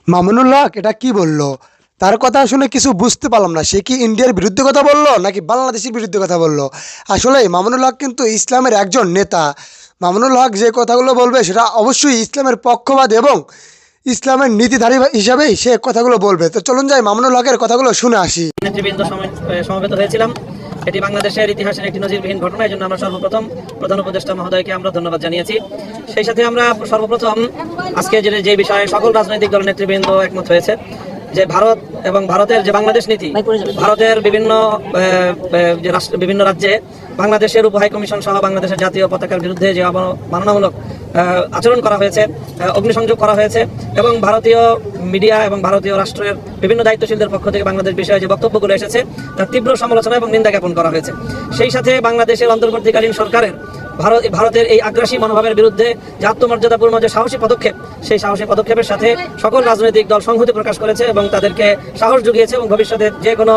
মামুনুল হক এটা কি বললো? তার কথা শুনে কিছু বুঝতে পারলাম না। সে কি ইন্ডিয়ার বিরুদ্ধে কথা বললো নাকি বাংলাদেশের বিরুদ্ধে কথা বললো? আসলে মামুনুল হক কিন্তু ইসলামের একজন নেতা। মামুনুল হক যে কথাগুলো বলবে সেটা অবশ্যই ইসলামের পক্ষপাত এবং ইসলামের নীতিধারী হিসাবেই সে কথাগুলো বলবে। তো চলুন যাই মামুনুল হকের কথাগুলো শুনে আসি। নেতৃবৃন্দ সমবেত হয়েছিলাম। এটি বাংলাদেশের ইতিহাসের একটি নজিরবিহীন ঘটনা। এই জন্য আমরা সর্বপ্রথম প্রধান উপদেষ্টা মহোদয়কে আমরা ধন্যবাদ জানিয়েছি। সেই সাথে আমরা সর্বপ্রথম আজকে যে বিষয়ে সকল রাজনৈতিক দলের নেতৃবৃন্দ একমত হয়েছে যে ভারত এবং ভারতের যে বাংলাদেশ নীতি, ভারতের বিভিন্ন রাজ্যে বাংলাদেশের উপ হাই কমিশন সহ বাংলাদেশের জাতীয় পতাকার বিরুদ্ধে যে অবমাননামূলক আচরণ করা হয়েছে, অগ্নিসংযোগ করা হয়েছে এবং ভারতীয় মিডিয়া এবং ভারতীয় রাষ্ট্রের বিভিন্ন দায়িত্বশীলদের পক্ষ থেকে বাংলাদেশ বিষয়ে যে বক্তব্যগুলো এসেছে তার তীব্র সমালোচনা এবং নিন্দা জ্ঞাপন করা হয়েছে। সেই সাথে বাংলাদেশের অন্তর্বর্তীকালীন সরকারের ভারতের এই আগ্রাসী মনোভাবের বিরুদ্ধে যে আত্মমর্যাদাপূর্ণ যে সাহসী পদক্ষেপ, সেই সাহসী পদক্ষেপের সাথে সকল রাজনৈতিক দল সংহতি প্রকাশ করেছে এবং তাদেরকে সাহস জুগিয়েছে এবং ভবিষ্যতে যে কোনো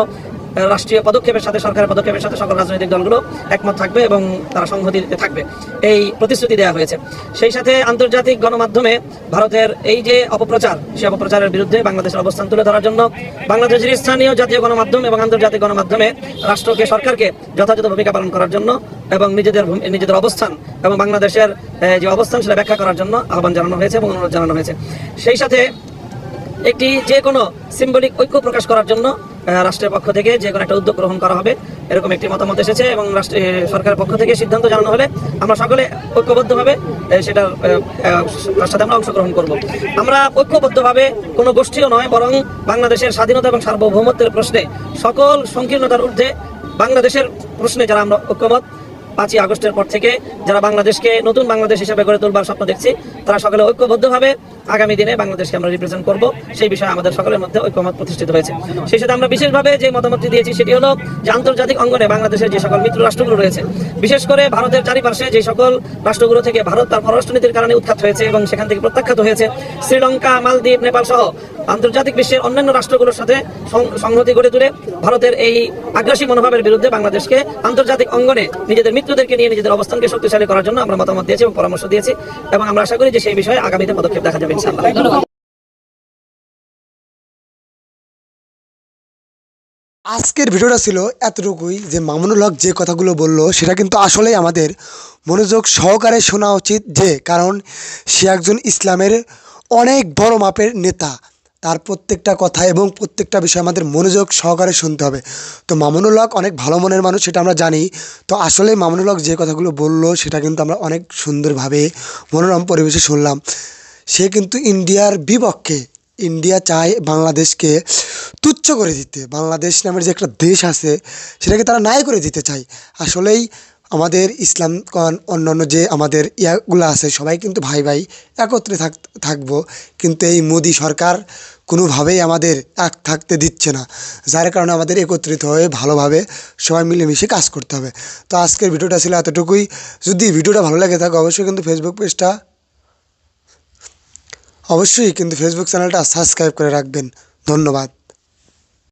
রাষ্ট্রীয় পদক্ষেপের সাথে, সরকারের পদক্ষেপের সাথে সকল রাজনৈতিক দলগুলো একমত থাকবে এবং তারা সংহতিতে থাকবে, এই প্রতিশ্রুতি দেওয়া হয়েছে। সেই সাথে আন্তর্জাতিক গণমাধ্যমে ভারতের এই যে অপপ্রচার, সেই অপপ্রচারের বিরুদ্ধে বাংলাদেশের অবস্থান তুলে ধরার জন্য বাংলাদেশের স্থানীয় জাতীয় গণমাধ্যম এবং আন্তর্জাতিক গণমাধ্যমে রাষ্ট্রকে, সরকারকে যথাযথ ভূমিকা পালন করার জন্য এবং নিজেদের অবস্থান এবং বাংলাদেশের যে অবস্থান সেটা ব্যাখ্যা করার জন্য আহ্বান জানানো হয়েছে এবং অনুরোধ জানানো হয়েছে। সেই সাথে একটি যে কোনো সিম্বলিক ঐক্য প্রকাশ করার জন্য রাষ্ট্রের পক্ষ থেকে যে কোনো একটা উদ্যোগ গ্রহণ করা হবে, এরকম একটি মতামত এসেছে এবং সরকারের পক্ষ থেকে সিদ্ধান্ত জানানো হলে আমরা সকলে ঐক্যবদ্ধভাবে সেটার সাথে আমরা অংশগ্রহণ করব। আমরা ঐক্যবদ্ধভাবে কোনো গোষ্ঠীও নয়, বরং বাংলাদেশের স্বাধীনতা এবং সার্বভৌমত্বের প্রশ্নে সকল সংকীর্ণতার ঊর্ধ্বে বাংলাদেশের প্রশ্নে যারা আমরা ঐক্যমত, 5ই আগস্টের পর থেকে যারা বাংলাদেশকে নতুন বাংলাদেশ হিসেবে গড়ে তোলবার স্বপ্ন দেখছি, তারা সকলে ঐক্যবদ্ধভাবে আগামী দিনে বাংলাদেশকে আমরা রিপ্রেজেন্ট করব, সেই বিষয়ে আমাদের সকলের মধ্যে ঐক্যমত প্রতিষ্ঠিত হয়েছে। সেই সাথে আমরা বিশেষভাবে যে মতামতটি দিয়েছি সেটি হলো যে আন্তর্জাতিক অঙ্গনে বাংলাদেশের যে সকল মিত্র রাষ্ট্রগুলো রয়েছে, বিশেষ করে ভারতের চারিপাশে যে সকল রাষ্ট্রগুলো থেকে ভারত তার পররাষ্ট্রনীতির কারণে উৎখাত হয়েছে এবং সেখান থেকে প্রত্যাখ্যাত হয়েছে, শ্রীলঙ্কা, মালদ্বীপ, নেপাল সহ আন্তর্জাতিক বিশ্বের অন্যান্য রাষ্ট্রগুলোর সাথে সংহতি গড়ে তুলে ভারতের এই আগ্রাসী মনোভাবের বিরুদ্ধে বাংলাদেশকে আন্তর্জাতিক অঙ্গনে নিজেদের মিত্রদেরকে নিয়ে নিজেদের অবস্থানকে শক্তিশালী করার জন্য আমরা মতামত দিয়েছি এবং পরামর্শ দিয়েছি এবং আমরা আশা করি যে সেই বিষয়ে আগামীতে পদক্ষেপ দেখা যাবে ইনশাআল্লাহ। আজকের ভিডিওটা ছিল এতটুকুই, যে মামুনুল হক যে কথাগুলো বলল সেটা কিন্তু আসলেই আমাদের মনোযোগ সহকারে শোনা উচিত, যে কারণ সে একজন ইসলামের অনেক বড় মাপের নেতা। তার প্রত্যেকটা কথা এবং প্রত্যেকটা বিষয় আমাদের মনোযোগ সহকারে শুনতে হবে। তো মামুনুল হক অনেক ভালো মনের মানুষ, সেটা আমরা জানি। তো আসলে মামুনুল হক যে কথাগুলো বললো সেটা কিন্তু আমরা অনেক সুন্দরভাবে মনোরম পরিবেশে শুনলাম। সে কিন্তু ইন্ডিয়ার বিপক্ষে। ইন্ডিয়া চায় বাংলাদেশকে তুচ্ছ করে দিতে, বাংলাদেশ নামের যে একটা দেশ আছে সেটাকে তারা নাই করে দিতে চায়। আসলেই আমাদের ইসলাম অন্যান্য যে আমাদের ইয়াগুলো আছে সবাই কিন্তু ভাই ভাই একত্রে থাকবো, কিন্তু এই মোদি সরকার কোনোভাবেই আমাদের এক থাকতে দিচ্ছে না, যার কারণে আমাদের একত্রিত হয়ে ভালোভাবে সবাই মিলেমিশে কাজ করতে হবে। তো আজকের ভিডিওটা ছিল এতটুকুই। যদি ভিডিওটা ভালো লাগে থাকে অবশ্যই কিন্তু ফেসবুক চ্যানেলটা সাবস্ক্রাইব করে রাখবেন। ধন্যবাদ।